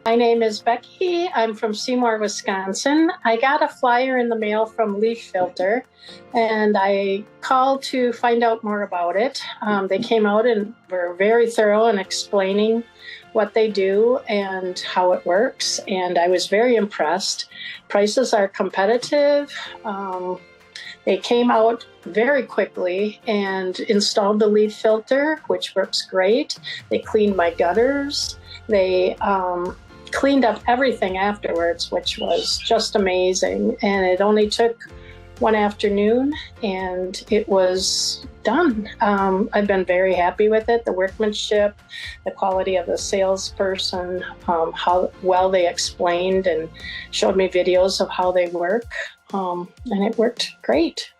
My name is Becky. I'm from Seymour, Wisconsin. I got a flyer in the mail from LeafFilter, and I called to find out more about it. They came out and were very thorough in explaining what they do and how it works, and I was very impressed. Prices are competitive. They came out very quickly and installed the LeafFilter, which works great. They cleaned my gutters. They cleaned up everything afterwards, which was just amazing. And it only took one afternoon and it was done. I've been very happy with it. The workmanship, the quality of the salesperson, how well they explained and showed me videos of how they work. And it worked great.